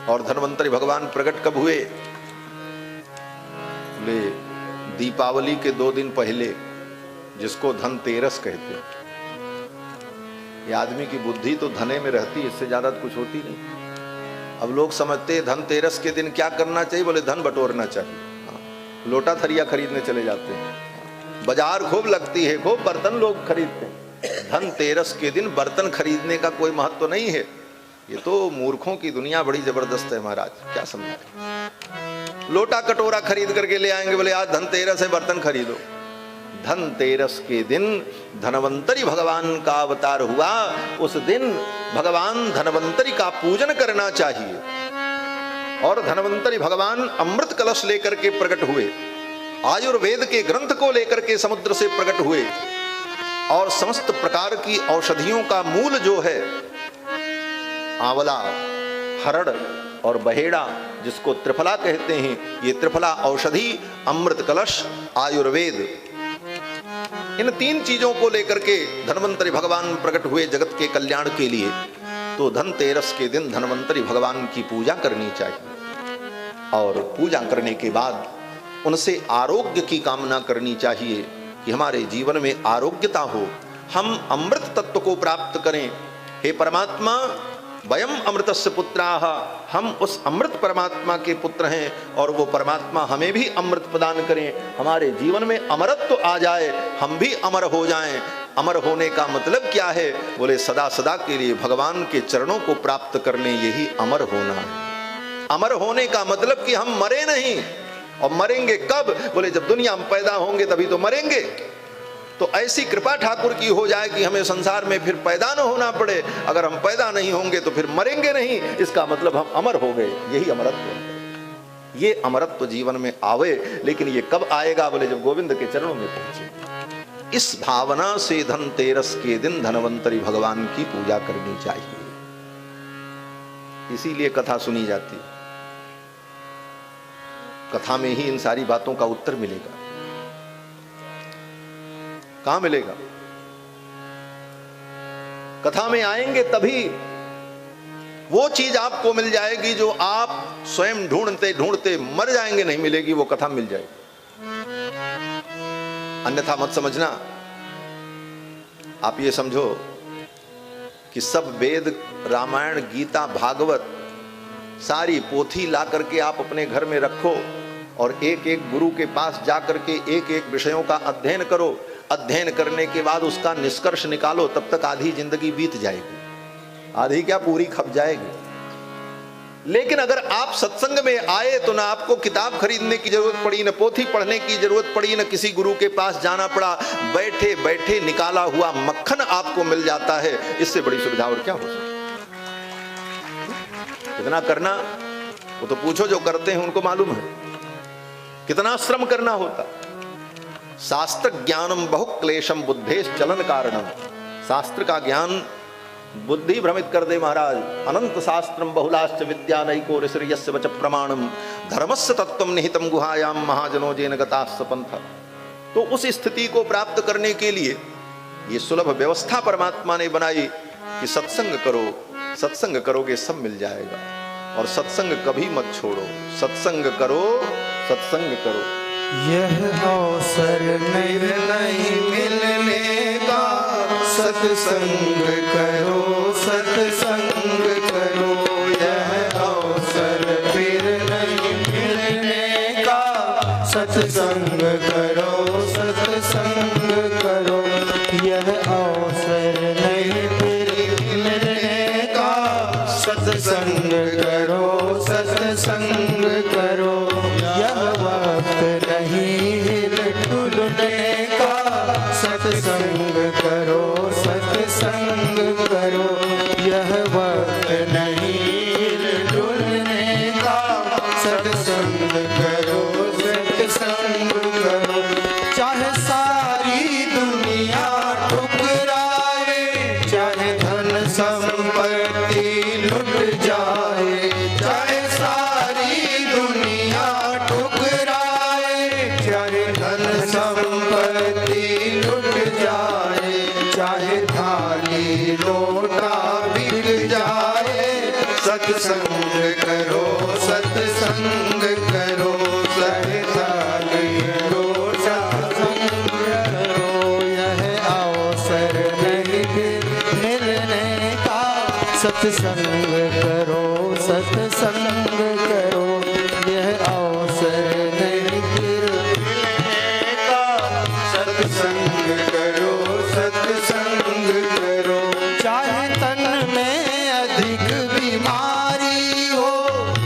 और धन्वंतरी भगवान प्रकट कब हुए? बोले दीपावली के 2 दिन पहले, जिसको धनतेरस कहते हैं। ये आदमी की बुद्धि तो धने में रहती है, इससे ज्यादा कुछ होती नहीं। अब लोग समझते हैं धनतेरस के दिन क्या करना चाहिए? बोले धन बटोरना चाहिए। लोटा थरिया खरीदने चले जाते हैं, बाजार खूब लगती है, खूब बर्तन लोग खरीदते हैं। धनतेरस के दिन बर्तन खरीदने का कोई महत्व नहीं है। ये तो मूर्खों की दुनिया बड़ी जबरदस्त है महाराज, क्या समझा। लोटा कटोरा खरीद करके ले आएंगे, बोले आज धनतेरस है बर्तन खरीदो। धनतेरस के दिन धनवंतरी भगवान का अवतार हुआ। उस दिन भगवान धनवंतरी का पूजन करना चाहिए। और धनवंतरी भगवान अमृत कलश लेकर के प्रकट हुए, आयुर्वेद के ग्रंथ को लेकर के समुद्र से प्रकट हुए। और समस्त प्रकार की औषधियों का मूल जो है आंवला, हरड़ और बहेड़ा, जिसको त्रिफला कहते हैं, ये त्रिफला औषधि, अमृत कलश, आयुर्वेद, इन 3 चीजों को लेकर के धन्वंतरी भगवान प्रकट हुए जगत के कल्याण के लिए। तो धनतेरस के दिन धन्वंतरी भगवान की पूजा करनी चाहिए। और पूजा करने के बाद उनसे आरोग्य की कामना करनी चाहिए कि हमारे जीवन में आरोग्यता हो, हम अमृत तत्व को प्राप्त करें। हे परमात्मा, वयम अमृतस्य पुत्राः, हम उस अमृत परमात्मा के पुत्र हैं और वो परमात्मा हमें भी अमृत प्रदान करें, हमारे जीवन में अमरत्व आ जाए, हम भी अमर हो जाएं। अमर होने का मतलब क्या है? बोले सदा सदा के लिए भगवान के चरणों को प्राप्त कर लें, यही अमर होना है। अमर होने का मतलब कि हम मरे नहीं। और मरेंगे कब? बोले जब दुनिया में पैदा होंगे तभी तो मरेंगे। तो ऐसी कृपा ठाकुर की हो जाए कि हमें संसार में फिर पैदा न होना पड़े। अगर हम पैदा नहीं होंगे तो फिर मरेंगे नहीं, इसका मतलब हम अमर हो गए, यही अमरत्व है। ये अमरत्व जीवन में आवे, लेकिन ये कब आएगा? बोले जब गोविंद के चरणों में पहुंचे। इस भावना से धनतेरस के दिन धनवंतरी भगवान की पूजा करनी चाहिए। इसीलिए कथा सुनी जाती है। कथा में ही इन सारी बातों का उत्तर मिलेगा। कहां मिलेगा? कथा में आएंगे तभी वो चीज आपको मिल जाएगी जो आप स्वयं ढूंढते ढूंढते मर जाएंगे, नहीं मिलेगी, वो कथा मिल जाएगी। अन्यथा मत समझना। आप ये समझो कि सब वेद, रामायण, गीता, भागवत, सारी पोथी ला करके आप अपने घर में रखो और एक एक गुरु के पास जा करके एक एक विषयों का अध्ययन करो। अध्ययन करने के बाद उसका निष्कर्ष निकालो, तब तक आधी जिंदगी बीत जाएगी, आधी क्या पूरी खप जाएगी। लेकिन अगर आप सत्संग में आए तो ना आपको किताब खरीदने की जरूरत पड़ी, न पोथी पढ़ने की जरूरत पड़ी, न किसी गुरु के पास जाना पड़ा। बैठे बैठे निकाला हुआ मक्खन आपको मिल जाता है। इससे बड़ी सुविधा और क्या हो सकती? कितना करना, वो तो पूछो जो करते हैं उनको मालूम है कितना श्रम करना होता। शास्त्र ज्ञानम बहु क्लेशम बुद्धेश चलन कारणम। शास्त्र का ज्ञान बुद्धि भ्रमित कर दे महाराज। अनंत शास्त्रम बहुलाश्च विद्या नैको ऋषिर्यस्य वच प्रमाणम धर्मस्य तत्वम निहितम गुहायाम महाजनो जेन गतास्स पंथ। तो उस स्थिति को प्राप्त करने के लिए ये सुलभ व्यवस्था परमात्मा ने बनाई कि सत्संग करो, सत्संग करोगे सब मिल जाएगा। और सत्संग कभी मत छोड़ो, सत्संग करो, सत्संग करो। यह अवसर नहीं मिलने का, सत्संग करो, सत्संग करो। यह अवसर फिर नहीं मिलने का, सत्संग करो, सत्संग करो। यह अवसर नहीं मिलने का, सत्संग करो, सत्संग करो। यह वक्त नहीं हिल-डुलने का, सत्संग करो, सत्संग करो। यह वक्त नहीं हिल-डुलने का, सत्संग करो, सत्संग करो। चाहे सारी दुनिया ठुकराए, चाहे धन संपत्ति लुट जाए, सत्संग करो सत्संग करो सत्संग करो सत्संग करो। यह अवसर नहीं फिर मिलने का सत्संग करो सत्संग करो। यह अवसर नहीं फिर मिलने का सत्संग करो सत्संग करो। चाहे तन में अधिक बीमारी हो,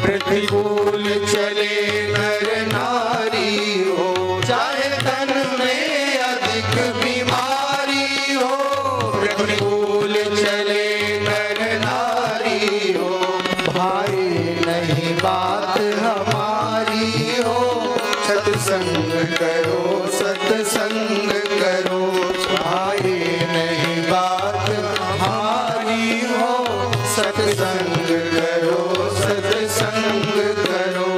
प्रतिकूल चले नर नारी हो। चाहे तन में अधिक बीमारी हो, प्रतिकूल चले नर नारी हो। भाई नहीं बात हमारी हो, सत्संग करो सत्संग करो। भाई नहीं बात हमारी हो, सत्संग करो सत्संग करो।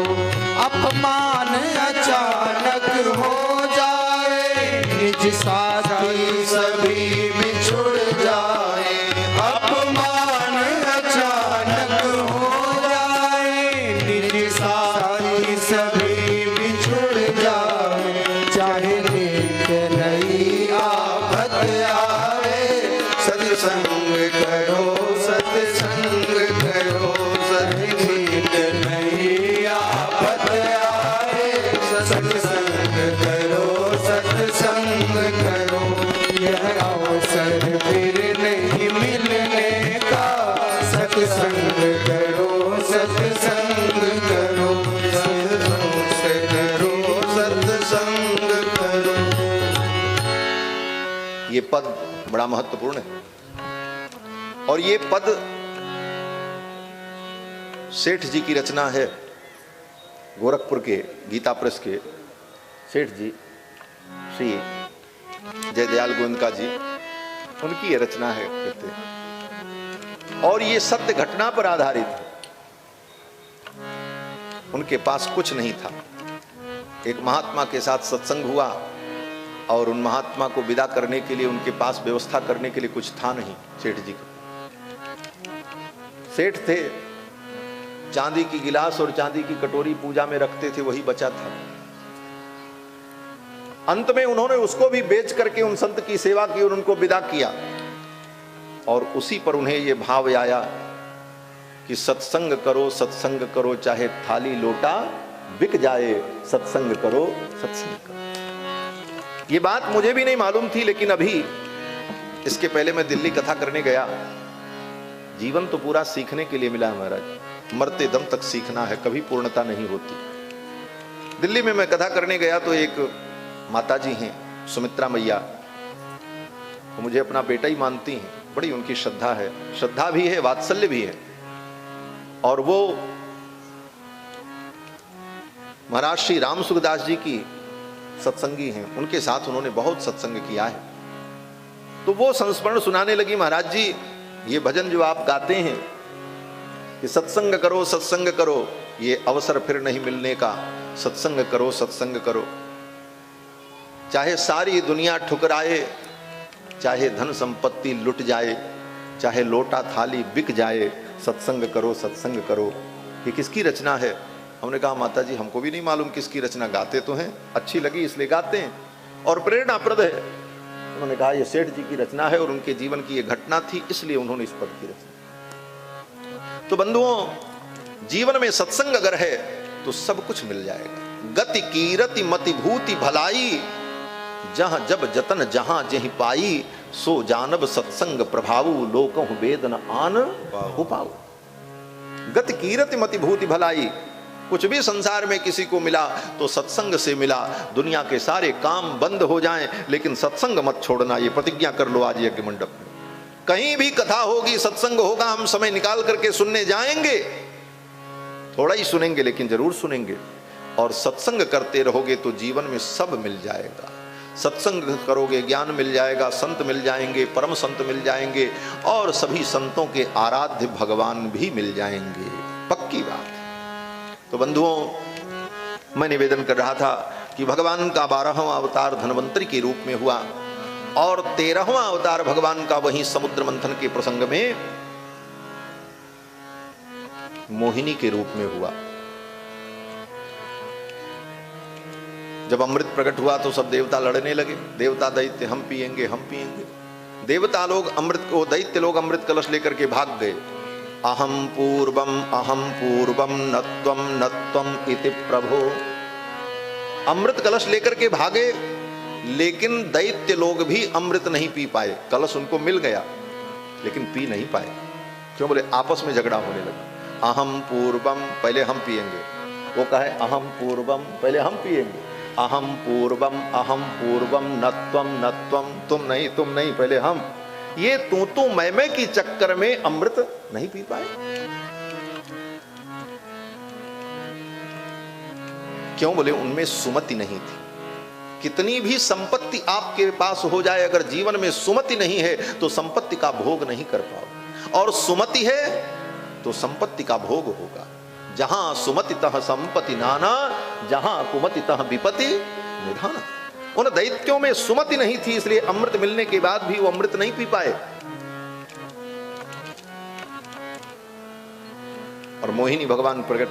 अपमान अचानक हो जाए, निज साथी सभी बिछुड़ जाए। अपमान अचानक हो जाए, निज साथी सभी बिछुड़ जाए। चाहे नित्य नई आफत आवे, सत्संग करो सत्संग करो। नित्य नई आफत आवे, सत्संग करो सत्संग करो। यह अवसर फिर नहीं मिलने का, सत्संग करो सत्संग करो सत्संग करो सत्संग करो। ये पद बड़ा महत्वपूर्ण है और ये पद सेठ जी की रचना है। गोरखपुर के गीता प्रेस के सेठ जी श्री जयदयाल गोयनका जी, उनकी ये रचना है कहते हैं। और ये सत्य घटना पर आधारित है। उनके पास कुछ नहीं था, एक महात्मा के साथ सत्संग हुआ और उन महात्मा को विदा करने के लिए उनके पास व्यवस्था करने के लिए कुछ था नहीं सेठ जी को। सेठ थे, चांदी की गिलास और चांदी की कटोरी पूजा में रखते थे, वही बचा था। अंत में उन्होंने उसको भी बेच करके उन संत की सेवा की और उनको विदा किया। और उसी पर उन्हें यह भाव आया कि सत्संग करो चाहे थाली लोटा बिक जाए, सत्संग करो सत्संग करो। ये बात मुझे भी नहीं मालूम थी, लेकिन अभी इसके पहले मैं दिल्ली कथा करने गया। जीवन तो पूरा सीखने के लिए मिला है महाराज, मरते दम तक सीखना है, कभी पूर्णता नहीं होती। दिल्ली में मैं कथा करने गया तो एक माताजी हैं सुमित्रा मैया, वो मुझे अपना बेटा ही मानती हैं, बड़ी उनकी श्रद्धा है, श्रद्धा भी है वात्सल्य भी है। और वो महाराज श्री राम सुखदास जी की सत्संगी हैं, उनके साथ उन्होंने बहुत सत्संग किया है। तो वो संस्मरण सुनाने लगी, महाराज जी ये भजन जो आप गाते हैं कि सत्संग करो, ये अवसर फिर नहीं मिलने का, सत्संग करो। चाहे सारी दुनिया ठुकराए, चाहे धन संपत्ति लुट जाए, चाहे लोटा थाली बिक जाए, सत्संग करो। ये किसकी रचना है? हमने कहा माता जी हमको भी नहीं मालूम किसकी रचना, गाते तो हैं, अच्छी लगी इसलिए गाते हैं और प्रेरणाप्रद है। उन्होंने कहा ये सेठ जी की रचना है और उनके जीवन की ये घटना थी, इसलिए उन्होंने इस पद की रचना। तो बंधुओं, जीवन में सत्संग अगर है तो सब कुछ मिल जाएगा। गति कीरति मति भूति भलाई, जहां जब जतन जहां जही पाई, सो जानब सत्संग प्रभावु, लोकहु वेद न आन हो पाऊ। गति कीरति मति भूति भलाई, कुछ भी संसार में किसी को मिला तो सत्संग से मिला। दुनिया के सारे काम बंद हो जाएं लेकिन सत्संग मत छोड़ना, ये प्रतिज्ञा कर लो आज यज्ञ मंडप में। कहीं भी कथा होगी, सत्संग होगा, हम समय निकाल करके सुनने जाएंगे, थोड़ा ही सुनेंगे लेकिन जरूर सुनेंगे। और सत्संग करते रहोगे तो जीवन में सब मिल जाएगा। सत्संग करोगे ज्ञान मिल जाएगा, संत मिल जाएंगे, परम संत मिल जाएंगे और सभी संतों के आराध्य भगवान भी मिल जाएंगे, पक्की बात। तो बंधुओं, मैं निवेदन कर रहा था कि भगवान का 12वां अवतार धन्वंतरि के रूप में हुआ और 13वां अवतार भगवान का वहीं समुद्र मंथन के प्रसंग में मोहिनी के रूप में हुआ। जब अमृत प्रकट हुआ तो सब देवता लड़ने लगे, देवता दैत्य, हम पिएंगे हम पिएंगे। देवता लोग अमृत को, दैत्य लोग अमृत कलश लेकर के भाग गए। अहम पूर्वम नत्वम नत्वम इति प्रभो। अमृत कलश लेकर के भागे, लेकिन दैत्य लोग भी अमृत नहीं पी पाए। कलश उनको मिल गया लेकिन पी नहीं पाए। क्यों? बोले आपस में झगड़ा होने लगा। अहम पूर्वम, पहले हम पिएंगे। वो कहे अहम पूर्वम, पहले हम पिएंगे। अहम पूर्वम नत्वम नत्वम, तुम नहीं पहले हम। ये तू मैं की चक्कर में अमृत नहीं पी पाए। क्यों? बोले उनमें सुमति नहीं थी। कितनी भी संपत्ति आपके पास हो जाए, अगर जीवन में सुमति नहीं है तो संपत्ति का भोग नहीं कर पाओगे, और सुमति है तो संपत्ति का भोग होगा। जहां सुमति तह संपत्ति नाना, जहां कुमति तह विपत्ति निधाना। उन दैत्यों में सुमति नहीं थी, इसलिए अमृत मिलने के बाद भी वो अमृत नहीं पी पाए। और मोहिनी भगवान प्रकट